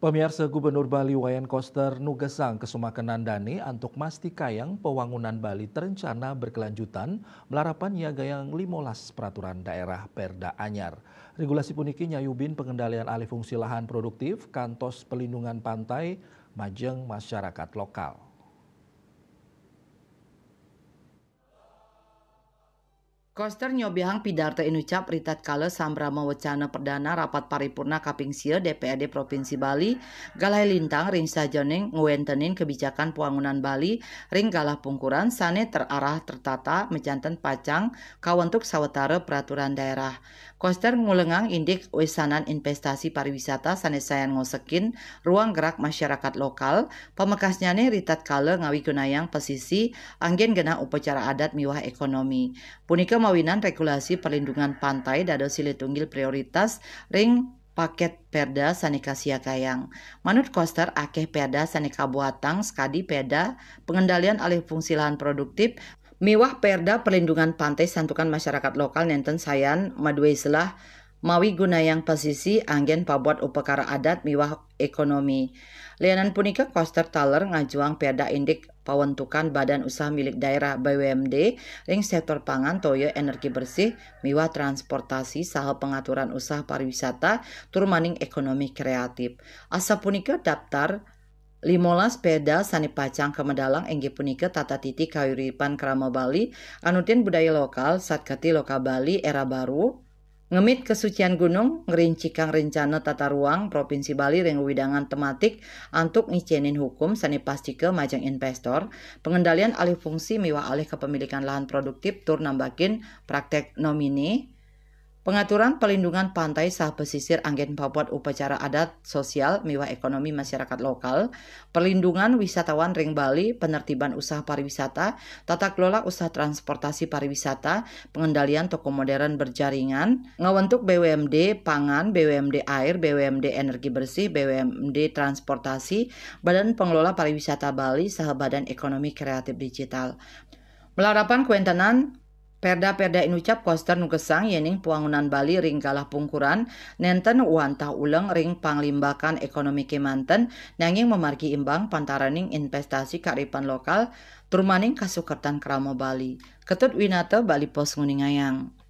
Pemirsa Gubernur Bali Wayan Koster Nugesang Kesumakenan Dani untuk mastikayang pembangunan Bali terencana berkelanjutan melarapan gayang 15 peraturan daerah Perda Anyar. Regulasi puniki nyayubin pengendalian alih fungsi lahan produktif, kantos pelindungan pantai, majeng masyarakat lokal. Koster nyobihang pidarto inucap ritat kala sambrama wacana perdana rapat paripurna kaping sia DPRD Provinsi Bali galai lintang ring sajoning nguentenin kebijakan pembangunan Bali ring galah pungkuran sane terarah tertata menjantan pacang kawentuk sawetara peraturan daerah. Koster ngulengang indik wesanan investasi pariwisata sane sayan ngosekin ruang gerak masyarakat lokal pamekasnya ritat kala ngawi gunayang pesisi anggen gena upacara adat miwah ekonomi. Punika mawinan regulasi perlindungan pantai dados silih tunggil prioritas ring paket perda sanika siakayang. Manut Koster akeh perda sanika buatang skadi perda pengendalian alih fungsi lahan produktif miwah perda perlindungan pantai santukan masyarakat lokal nenten sayan madue selah mawi gunayang pesisi anggen pabuat upakara adat miwah ekonomi. Lianan punika Koster taler ngajuang perda indik pawentukan badan usaha milik daerah BUMD ring sektor pangan toyo energi bersih miwah transportasi saha pengaturan usaha pariwisata turmaning ekonomi kreatif. Asa punika daftar 15 perda sani pacang kemedalang engge punika tata titik kauripan krama Bali anutin budaya lokal satkati lokal Bali era baru ngemit kesucian gunung ngerincikang rencana tata ruang Provinsi Bali ring widangan tematik antuk ngicenin hukum sani pastike majeng investor pengendalian alih fungsi miwah alih kepemilikan lahan produktif tur nambakin praktek nomine pengaturan pelindungan pantai sah pesisir anggen pabuat upacara adat sosial miwah ekonomi masyarakat lokal, perlindungan wisatawan ring Bali, penertiban usaha pariwisata, tata kelola usaha transportasi pariwisata, pengendalian toko modern berjaringan, ngawentuk BUMD pangan, BUMD air, BUMD energi bersih, BUMD transportasi, Badan Pengelola Pariwisata Bali, saha Badan Ekonomi Kreatif Digital. Melarapan kuentenan perda-perda inucap Koster nugesang yening pembangunan Bali ring galah pungkuran nenten uantah uleng ring panglimbakan ekonomi Kemanten nanging memargi imbang pantaraning investasi kearifan lokal turmaning kasukertan kramo Bali. Ketut Winata Bali Pos Nguningayang.